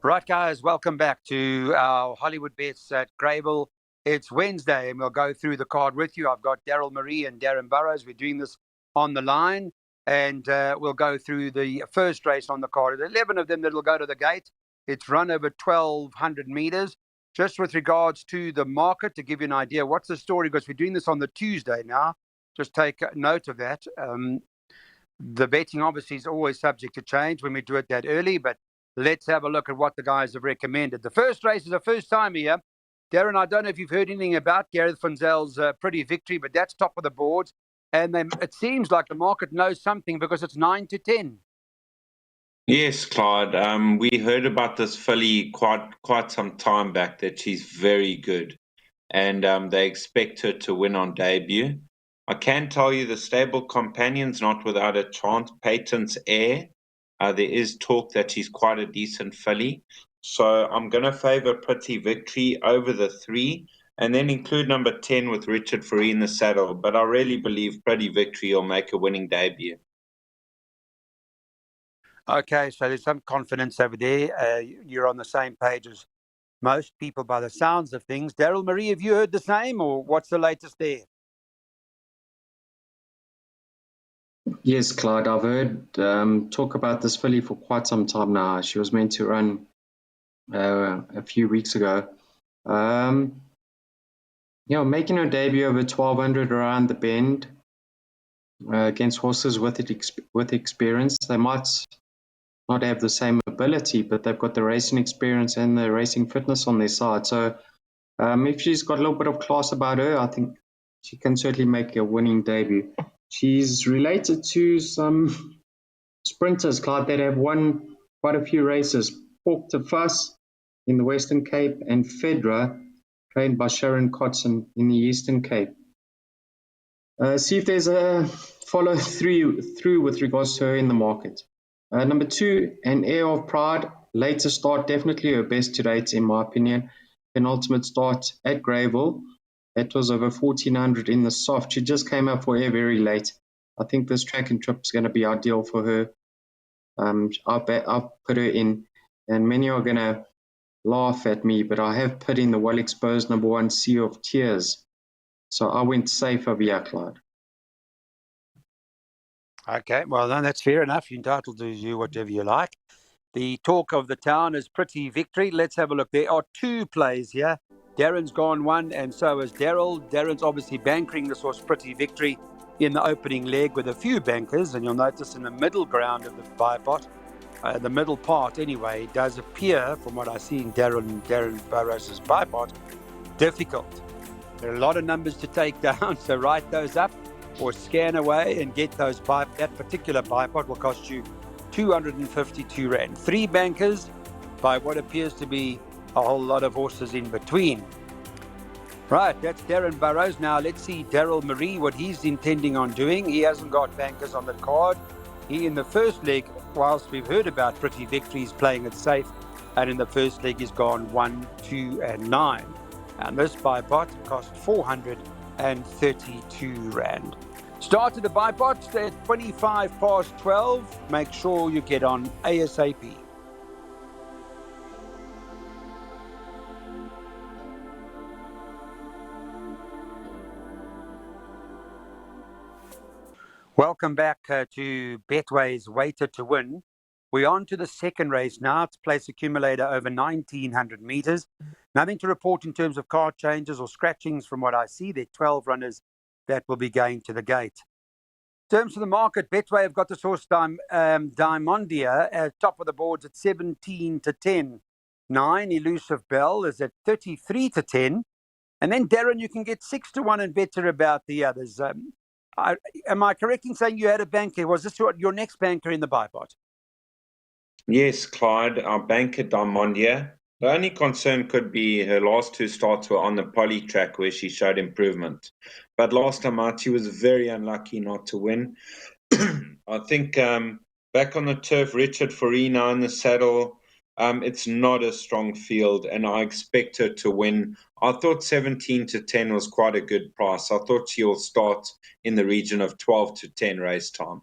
Right, guys, welcome back to our Hollywood Bets at Grable. It's Wednesday, and we'll go through the card with you. I've got Daryl Marie and Darren Burrows. We're doing this on the line, and we'll go through the first race on the card. There's 11 of them that will go to the gate. It's run over 1,200 meters. Just with regards to the market, to give you an idea, what's the story? Because we're doing this on the Tuesday now. Just take note of that. The betting obviously is always subject to change when we do it that early, but let's have a look at what the guys have recommended. The first race is the first time here. Darren, I don't know if you've heard anything about Gareth Funzel's Pretty Victory, but that's top of the boards. And it seems like the market knows something because it's 9-10. Yes, Clyde. We heard about this filly quite some time back, that she's very good, and they expect her to win on debut. I can tell you the stable companion's not without a chance. Peyton's Air. There is talk that she's quite a decent filly. So I'm going to favour Pretty Victory over the 3, and then include number 10 with Richard Free in the saddle. But I really believe Pretty Victory will make a winning debut. Okay, so there's some confidence over there. You're on the same page as most people by the sounds of things. Daryl Marie, have you heard the same, or what's the latest there? Yes, Clyde, I've heard talk about this filly for quite some time now. She was meant to run a few weeks ago. Making her debut over 1,200 around the bend against horses with experience. They might not have the same ability, but they've got the racing experience and the racing fitness on their side. So if she's got a little bit of class about her, I think she can certainly make a winning debut. She's related to some sprinters, Clyde, that have won quite a few races. Pork to Fuss in the Western Cape and Fedra, trained by Sharon Cotson in the Eastern Cape. See if there's a follow through with regards to her in the market. Number 2, An Air of Pride. Later start, definitely her best to date, in my opinion. Penultimate start at Greyville. That was over 1,400 in the soft. She just came up for air very late. I think this track and trip is going to be ideal for her. I've put her in, and many are going to laugh at me, but I have put in the well-exposed number 1, Sea of Tears. So I went safe over here, Clyde. Okay, well, then that's fair enough. You're entitled to do whatever you like. The talk of the town is Pretty Victory. Let's have a look. There are 2 plays here. Darren's gone 1, and so is Daryl. Darren's obviously bankering this horse Pretty Victory in the opening leg with a few bankers, and you'll notice in the middle ground of the bipot, the middle part anyway, does appear, from what I see in Darren Burrows' bipot, difficult. There are a lot of numbers to take down, so write those up or scan away and get those. That particular bipot will cost you 252 Rand. 3 bankers by what appears to be a whole lot of horses in between. Right, that's Darren Burrows. Now let's see Daryl Marie, what he's intending on doing. He hasn't got bankers on the card. He, in the first leg, whilst we've heard about Pretty Victory, he's playing it safe. And in the first leg, he's gone 1, 2, and 9. And this bipot cost 432 Rand. Started the bipot at 25 past 12. Make sure you get on ASAP. Welcome back to Betway's Waiter to Win. We're on to the second race now. It's place accumulator over 1,900 meters. Nothing to report in terms of card changes or scratchings from what I see. There are 12 runners that will be going to the gate. In terms of the market, Betway have got this horse Diamondia at top of the boards at 17-10. 9, Elusive Bell, is at 33-10. And then, Darren, you can get 6-1 and better about the others. Am I correct in saying you had a banker? Was this your next banker in the bipot? Yes, Clyde, our banker Diamondia. The only concern could be her last 2 starts were on the poly track where she showed improvement. But last time out, she was very unlucky not to win. I think back on the turf, Richard Farina in the saddle, it's not a strong field, and I expect her to win. I thought 17-10 was quite a good price. I thought she'll start in the region of 12-10 race time.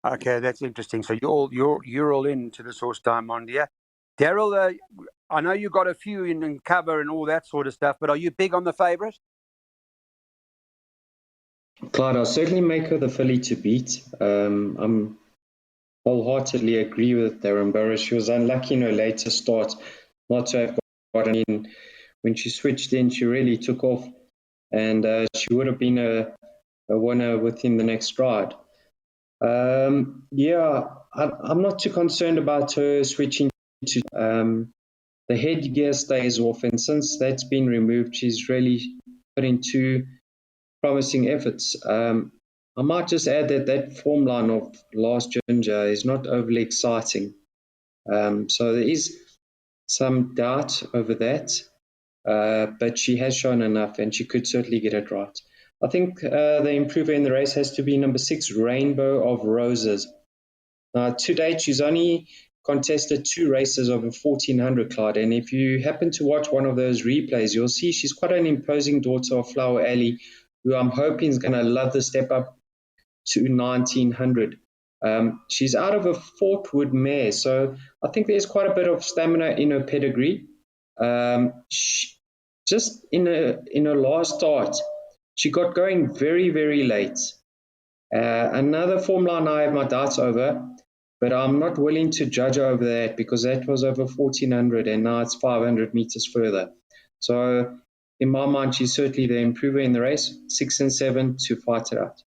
Okay, that's interesting. So you're all into this horse Diamond, yeah? Daryl, I know you got a few in cover and all that sort of stuff, but are you big on the favourite? Clyde, I'll certainly make her the filly to beat. I'm wholeheartedly agree with Darren Burris. She was unlucky in her later start not to have gotten in. When she switched in, she really took off, and she would have been a winner within the next stride. Yeah, I'm not too concerned about her switching to the headgear stays off, and since that's been removed, she's really put in two promising efforts. I might just add that that form line of Last Ginger is not overly exciting. So there is some doubt over that, but she has shown enough and she could certainly get it right. I think the improver in the race has to be number 6, Rainbow of Roses. To date, she's only contested 2 races over 1400, Clyde. And if you happen to watch one of those replays, you'll see she's quite an imposing daughter of Flower Alley, who I'm hoping is going to love the step up to 1900. She's out of a Fort Wood mare, so I think there's quite a bit of stamina in her pedigree. Just in her last start, she got going very, very late. Another form line I have my doubts over, but I'm not willing to judge over that because that was over 1400 and now it's 500 meters further. So in my mind, she's certainly the improver in the race, 6 and 7 to fight it out.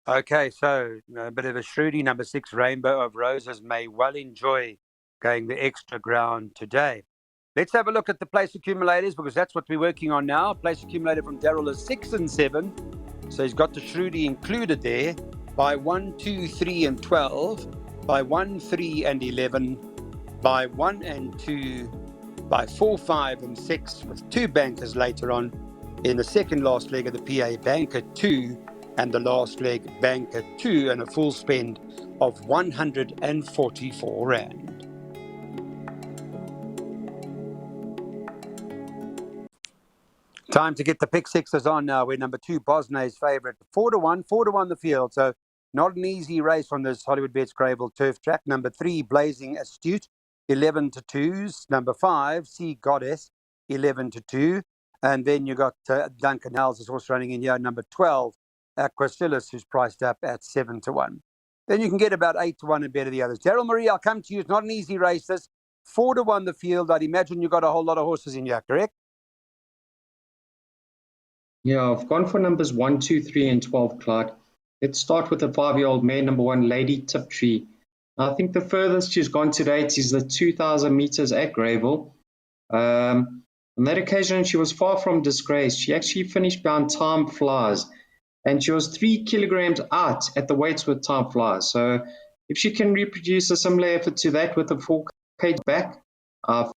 Okay, so a bit of a shrewdy number 6, Rainbow of Roses, may well enjoy going the extra ground today. Let's have a look at the place accumulators because that's what we're working on now. Place accumulator from Daryl is 6 and 7. So he's got the shrewdy included there by 1, 2, 3 and 12, by 1, 3 and 11, by 1 and 2, by 4, 5 and 6 with 2 bankers later on in the second last leg of the PA, banker 2 and the last leg banker 2 and a full spend of 144 Rand. Time to get the pick sixes on now. We're number 2, Bosnay's favourite. 4-1 the field. So not an easy race on this Hollywood Bets Gravel turf track. Number 3, Blazing Astute, 11 to 2s. Number 5, Sea Goddess, 11 to 2. And then you got Duncan Hales is also running in here. Number 12, Aquasilis, who's priced up at 7 to 1. Then you can get about 8 to 1 and better the others. Daryl Marie, I'll come to you. It's not an easy race. This 4-1 the field. I'd imagine you've got a whole lot of horses in here, correct? Yeah, I've gone for numbers 1, 2, 3, and 12, Clyde. Let's start with the 5-year-old mare, number 1, Lady Tiptree. I think the furthest she's gone to date is the 2,000 meters at Gravel. On that occasion, she was far from disgraced. She actually finished behind Time Flies, and she was 3 kilograms out at the weights with Time Flies. So if she can reproduce a similar effort to that with a 4K back, I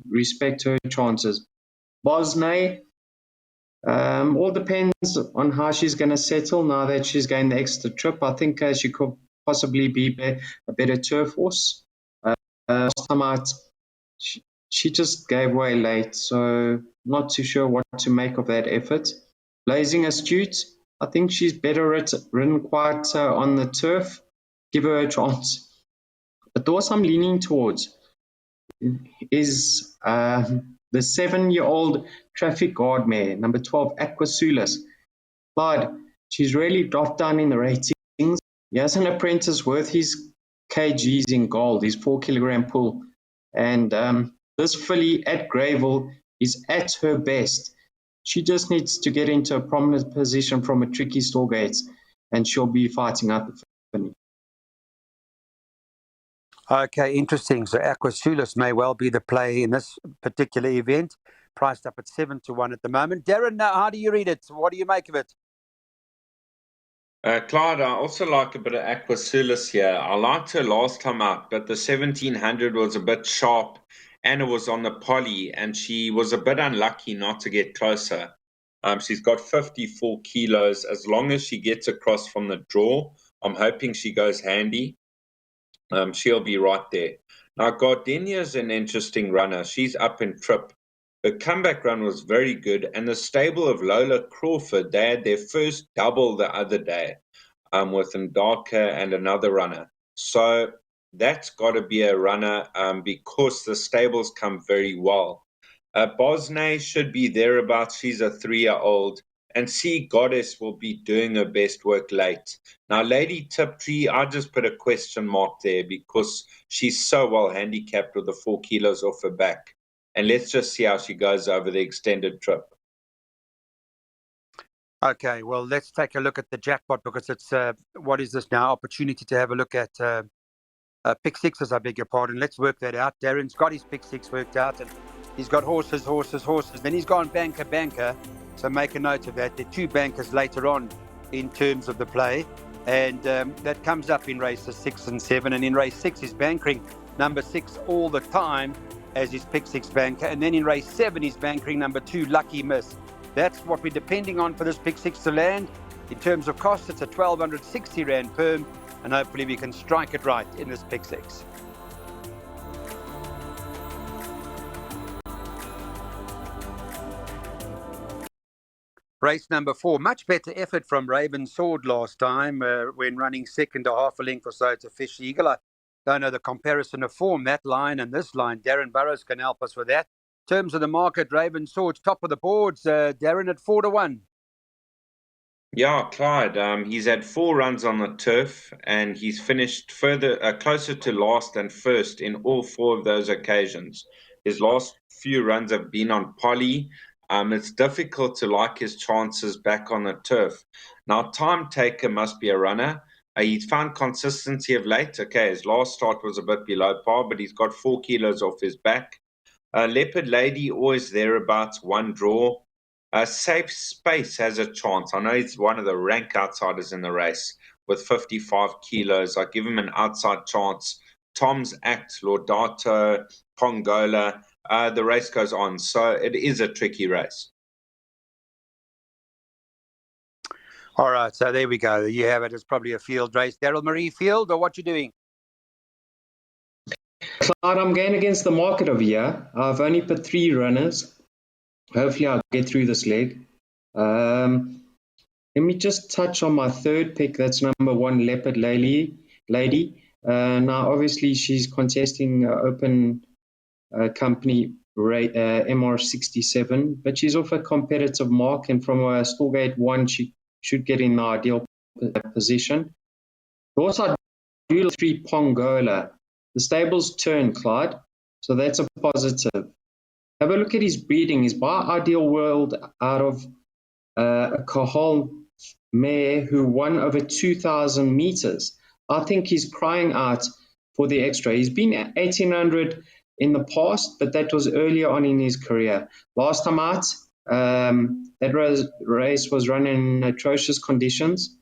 respect her chances. Bosnay, all depends on how she's going to settle now that she's gained the extra trip. I think she could possibly be a better turf horse. Last time out, she just gave way late, so not too sure what to make of that effort. Blazing Astute, I think she's better ridden quite on the turf. Give her a chance. But the horse I'm leaning towards is the 7-year-old Traffic Guard mare, number 12, Aquasulis. But she's really dropped down in the ratings. He has an apprentice worth his kgs in gold, his 4-kilogram pull. And this filly at Gravel is at her best. She just needs to get into a prominent position from a tricky stall gates, and she'll be fighting out the finish. Okay, interesting. So Aquasulis may well be the play in this particular event, priced up at 7 to 1 at the moment. Darren, how do you read it? What do you make of it? Clyde, I also like a bit of Aquasulis here. I liked her last time out, but the 1700 was a bit sharp and it was on the poly, and she was a bit unlucky not to get closer. She's got 54 kilos. As long as she gets across from the draw, I'm hoping she goes handy. She'll be right there. Now, Gardenia's an interesting runner. She's up in trip. Her comeback run was very good, and the stable of Lola Crawford, they had their first double the other day. with Ndaka and another runner. So that's got to be a runner because the stables come very well. Bosne should be thereabouts. She's a 3-year-old. And Sea Goddess will be doing her best work late. Now, Lady Tiptree, I just put a question mark there because she's so well handicapped with the 4 kilos off her back. And let's just see how she goes over the extended trip. Okay, well, let's take a look at the jackpot because it's, what is this now? Opportunity to have a look at pick sixes, I beg your pardon. Let's work that out. Darren's got his pick six worked out and he's got horses. Then he's gone banker. So make a note of that. There are 2 bankers later on in terms of the play. And that comes up in races 6 and 7. And in race 6, he's bankering number 6 all the time as his pick 6 banker. And then in race 7, he's bankering number 2, Lucky Miss. That's what we're depending on for this pick 6 to land. In terms of cost, it's a 1,260 Rand perm. And hopefully we can strike it right in this pick 6. Race number 4, much better effort from Raven Sword last time when running second to half a length or so to Fish Eagle. I don't know the comparison of form, that line and this line. Darren Burrows can help us with that. In terms of the market, Raven Sword's top of the boards. Darren at 4-1. Yeah, Clyde. He's had 4 runs on the turf, and he's finished closer to last than first in all 4 of those occasions. His last few runs have been on poly. It's difficult to like his chances back on the turf. Now, Time Taker must be a runner. He's found consistency of late. Okay, his last start was a bit below par, but he's got 4 kilos off his back. Leopard Lady, always thereabouts, 1 draw. Safe Space has a chance. I know he's one of the rank outsiders in the race with 55 kilos. I give him an outside chance. Tom's Act, Laudato, Pongola. The race goes on. So it is a tricky race. All right, so there we go. You have it. It's probably a field race. Daryl Marie Field, or what you doing? Clyde, I'm going against the market over here. I've only put 3 runners. Hopefully I'll get through this leg. Let me just touch on my 3rd pick. That's number 1, Leopard Lady. Now, obviously, she's contesting Open Company MR67, but she's off a competitive mark, and from a Storgate 1, she should get in the ideal position. Also, I 3 Pongola. The stable's turn, Clyde, so that's a positive. Have a look at his breeding. He's by Ideal World out of a Cahal mare who won over 2,000 meters. I think he's crying out for the extra. He's been at 1,800 in the past, but that was earlier on in his career. Last time out, that race was run in atrocious conditions.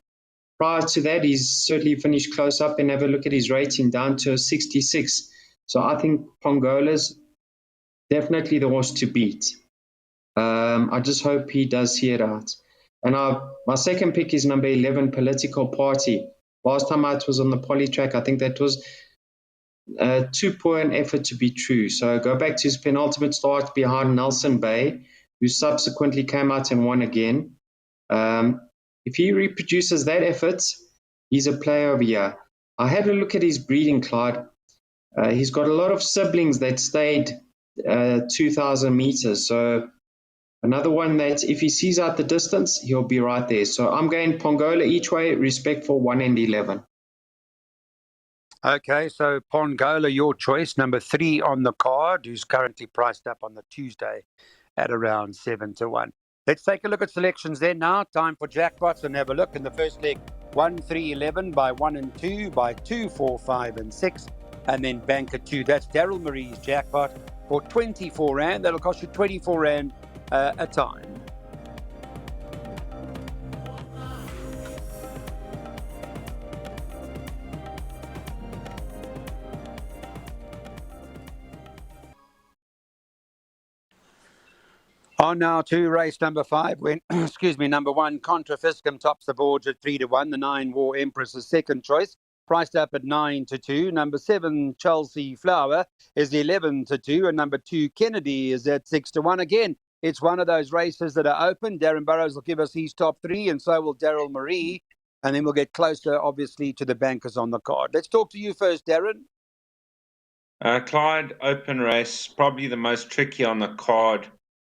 Prior to that, he's certainly finished close up, and have a look at his rating down to 66. So I think Pongola's definitely the horse to beat. I just hope he does see it out. And my second pick is number 11, Political Party. Last time out was on the poly track. I think that was too poor an effort to be true. So go back to his penultimate start behind Nelson Bay, who subsequently came out and won again. If he reproduces that effort, he's a player of the year. I had a look at his breeding, Clyde. He's got a lot of siblings that stayed 2,000 meters. So another one that if he sees out the distance, he'll be right there. So I'm going Pongola each way, respectful 1 and 11. Okay, so Pongola, your choice, number 3 on the card, who's currently priced up on the Tuesday at around 7-1. Let's take a look at selections then now. Time for jackpots and have a look in the first leg. 1, 3, 11 by 1 and 2 by 2, 4, 5 and 6. And then banker 2. That's Daryl Marie's jackpot for 24 Rand. That'll cost you 24 Rand a time. On now to race number 5, when, number 1, Contra Fiscum tops the boards at 3-1. The 9, War Empress is second choice, priced up at 9-2. Number 7, Chelsea Flower is 11-2. And number 2, Kennedy is at 6-1. Again, it's one of those races that are open. Darren Burrows will give us his top 3, and so will Daryl Marie. and then we'll get closer, obviously, to the bankers on the card. Let's talk to you first, Darren. Clyde, open race, probably the most tricky on the card.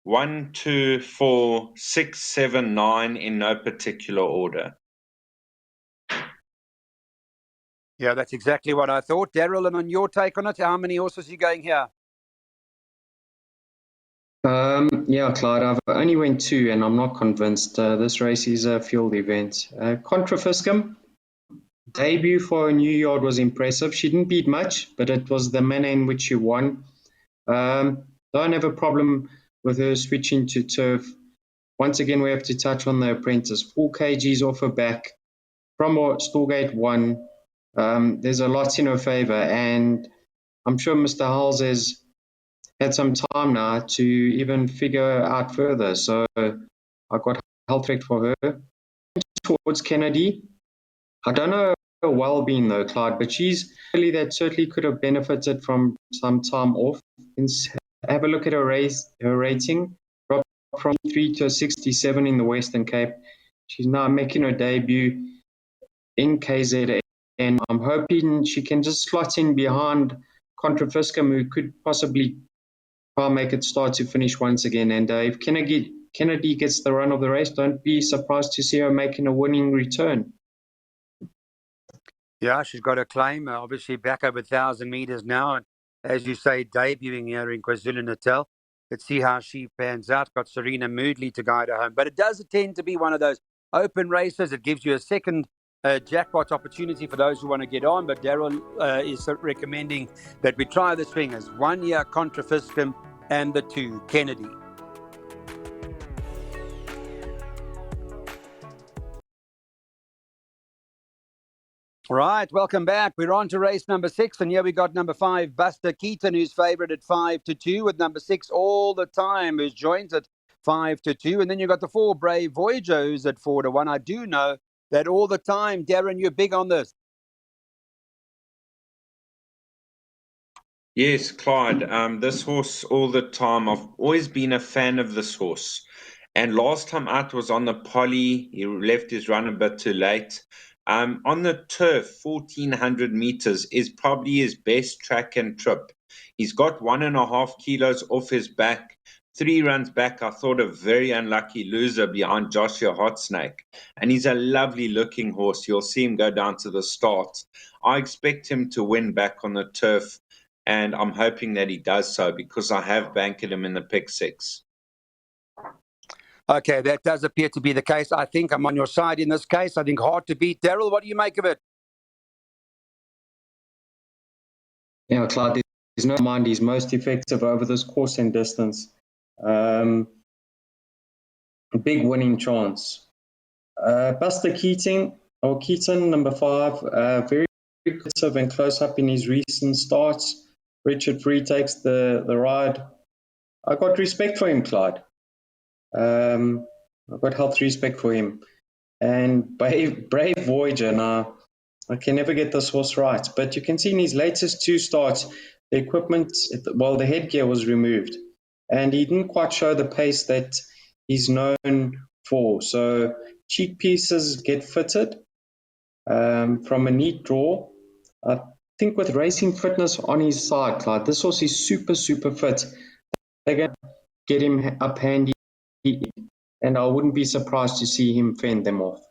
1, 2, 4, 6, 7, 9 in no particular order. Yeah, that's exactly what I thought. Daryl, and on your take on it, how many horses are you going here? Yeah, Clyde, I've only went 2 and I'm not convinced. This race is a field event. Contra Fiscum, debut for a new yard was impressive. She didn't beat much, but it was the manner in which she won. Don't have a problem with her switching to turf. Once again, we have to touch on the apprentice. 4 kgs off her back from Storgate 1. There's a lot in her favour, and I'm sure Mr. Hulls has had some time now to even figure out further. So I've got health rate for her. Towards Kennedy, I don't know her well-being though, Clyde, but she's really that certainly could have benefited from some time off. Have a look at her rating, dropped from 3 to a 67 in the Western Cape. She's now making her debut in KZN. I'm hoping she can just slot in behind Contra Fiscum, who could possibly try and make it start to finish once again. And if Kennedy gets the run of the race, don't be surprised to see her making a winning return. Yeah, she's got a claim, obviously back over 1,000 metres now. And as you say, debuting here in KwaZulu-Natal. Let's see how she pans out. Got Serena Moodley to guide her home. But it does tend to be one of those open races. It gives you a second jackpot opportunity for those who want to get on. But Daryl is recommending that we try the swingers. 1 year Contra Fiscum and the 2 Kennedy. Right, welcome back. We're on to race number 6, and here we got number 5, Buster Keaton, who's favourite at 5-2, with number 6 All the Time, who's joined at 5-2, and then you've got the 4 Brave Voyager, who's at 4-1. I do know that All the Time, Darren, you're big on this. Yes, Clyde. This horse, All the Time, I've always been a fan of this horse. And last time out was on the poly. He left his run a bit too late. On the turf, 1,400 meters is probably his best track and trip. He's got 1.5 kilos off his back. 3 runs back, I thought a very unlucky loser behind Joshua Hotsnake. And he's a lovely looking horse. You'll see him go down to the start. I expect him to win back on the turf. And I'm hoping that he does so because I have banked him in the pick 6. Okay, that does appear to be the case. I think I'm on your side in this case. I think hard to beat. Daryl, what do you make of it? Yeah, Clyde, there's no mind he's most effective over this course and distance. A big winning chance. Buster Keaton, number 5, very aggressive and close up in his recent starts. Richard Free takes the ride. I got respect for him, Clyde. I've got health respect for him. And Brave Voyager, now, I can never get this horse right. But you can see in his latest 2 starts, the equipment, the headgear was removed. And he didn't quite show the pace that he's known for. So cheek pieces get fitted from a neat draw. I think with racing fitness on his side, Clyde, this horse is super, super fit. They're going to get him up handy, and I wouldn't be surprised to see him fend them off.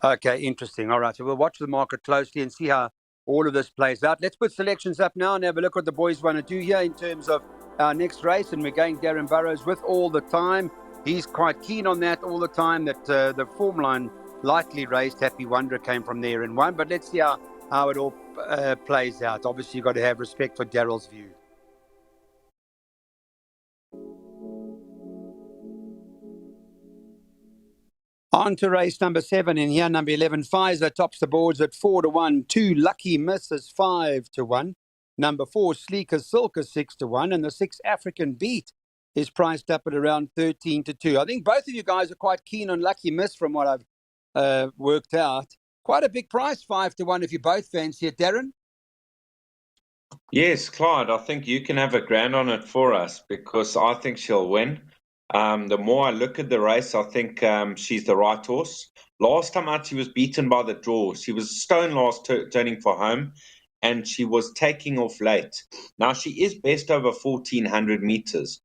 Okay, interesting. All right, so we'll watch the market closely and see how all of this plays out. Let's put selections up now and have a look what the boys want to do here in terms of our next race. And we're going Darren Burrows with All the Time. He's quite keen on that all the time, that the form line lightly raced. Happy Wanderer came from there and won. But let's see how it all plays out. Obviously, you've got to have respect for Daryl's view. On to race number 7, and here number 11, Pfizer tops the boards at 4-1. 2 Lucky Misses 5-1. Number 4, Sleeker Silk is 6-1, and the 6 African Beat is priced up at around 13-2. I think both of you guys are quite keen on Lucky Miss from what I've worked out. Quite a big price, 5-1, if you both fancy it, Darren. Yes, Clyde, I think you can have a grand on it for us because I think she'll win. The more I look at the race, I think she's the right horse. Last time out, she was beaten by the draw. She was stone last turning for home, and she was taking off late. Now she is best over 1,400 meters.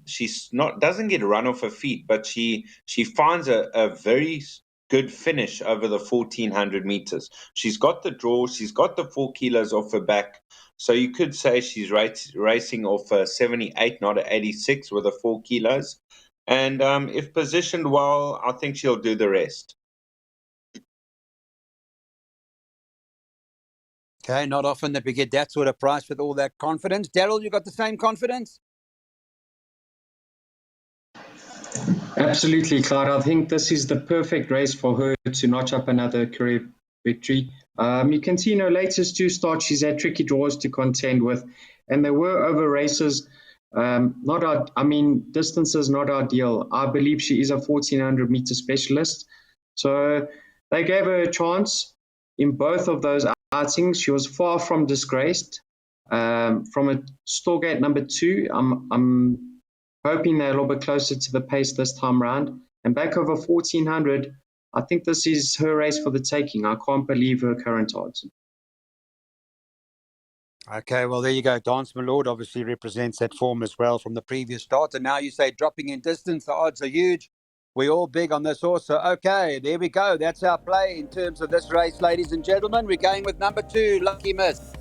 She's not doesn't get run off her feet, but she finds a very good finish over the 1,400 meters. She's got the draw. She's got the 4 kilos off her back. So you could say she's racing off a 78, not an 86 with a 4 kilos. And if positioned well, I think she'll do the rest. Okay, not often that we get that sort of price with all that confidence. Daryl, you got the same confidence? Absolutely, Clyde. I think this is the perfect race for her to notch up another career victory. You can see in her latest 2 starts, she's had tricky draws to contend with, and there were over races. Distances not ideal. I believe she is a 1,400-meter specialist, so they gave her a chance in both of those outings. She was far from disgraced. From a Storgate number 2, I'm hoping they're a little bit closer to the pace this time round. And back over 1,400, I think this is her race for the taking. I can't believe her current odds. Okay, well, there you go. Dance My Lord obviously represents that form as well from the previous start. And now you say dropping in distance, the odds are huge. We're all big on this horse. So, okay, there we go. That's our play in terms of this race, ladies and gentlemen. We're going with number 2, Lucky Miss.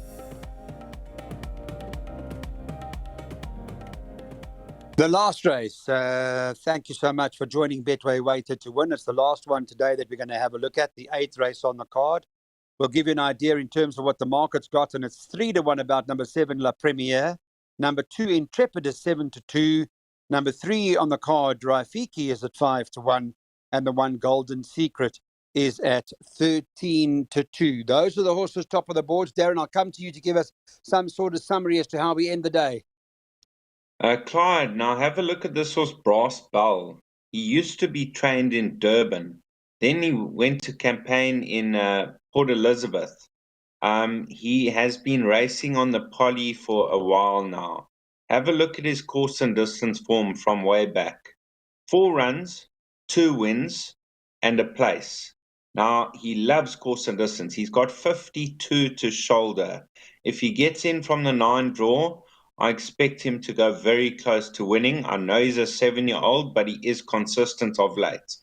The last race. Thank you so much for joining Betway Weighted to Win. It's the last one today that we're going to have a look at, the 8th race on the card. We'll give you an idea in terms of what the market's got, and it's 3-1 about number 7, La Premiere. Number 2, Intrepid, is 7-2. Number 3 on the card, Rafiki, is at 5-1. And the 1, Golden Secret, is at 13-2. Those are the horses top of the boards. Darren, I'll come to you to give us some sort of summary as to how we end the day. Clyde, now have a look at this horse, Brass Bell. He used to be trained in Durban. Then he went to campaign in Port Elizabeth. He has been racing on the poly for a while now. Have a look at his course and distance form from way back. 4 runs, 2 wins, and a place. Now, he loves course and distance. He's got 52 to shoulder. If he gets in from the 9 draw, I expect him to go very close to winning. I know he's a 7-year-old, but he is consistent of late.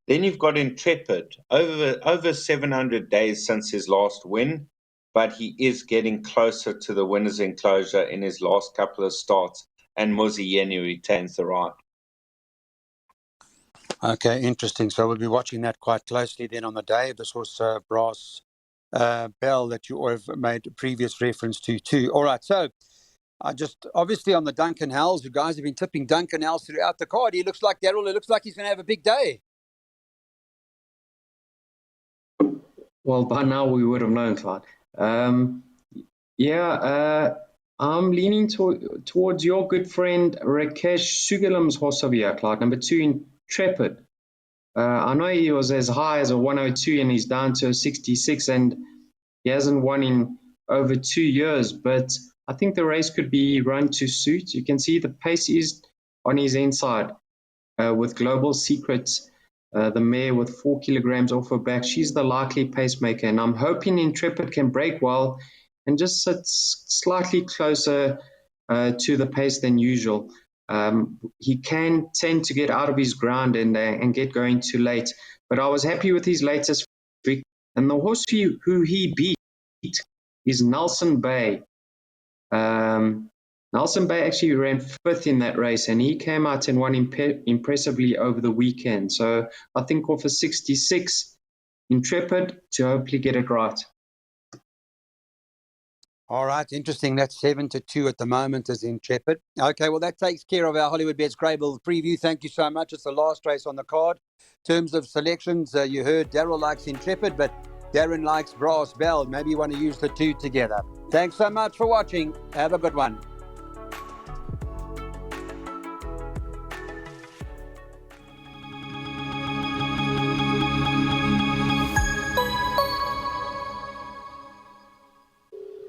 Then you've got Intrepid, over 700 days since his last win, but he is getting closer to the winner's enclosure in his last couple of starts, and Mozieni retains the right. Okay, interesting. So we'll be watching that quite closely then on the day. This was Brass Bell that you have made previous reference to too. All right, so obviously on the Duncan Hells, you guys have been tipping Duncan Hells throughout the card. He looks like Daryl. It looks like he's going to have a big day. Well, by now we would have known, Clyde. I'm leaning towards your good friend Rakesh Sugalam's horse over here, Clyde, number 2, Intrepid. I know he was as high as a 102 and he's down to a 66, and he hasn't won in over 2 years, but I think the race could be run to suit. You can see the pace is on his inside with Global Secrets, the mare with 4 kilograms off her back. She's the likely pacemaker, and I'm hoping Intrepid can break well and just sit slightly closer to the pace than usual. He can tend to get out of his ground and get going too late, but I was happy with his latest week. And the horse who he beat is Nelson Bay. Nelson Bay actually ran 5th in that race, and he came out and won impressively over the weekend. So I think off a 66, Intrepid to hopefully get it right. All right, interesting. That's 7-2 at the moment is Intrepid. Okay, well, that takes care of our Hollywood Bets Grable preview. Thank you so much. It's the last race on the card. In terms of selections, you heard Daryl likes Intrepid, but Darren likes Brass Bell. Maybe you want to use the two together. Thanks so much for watching. Have a good one.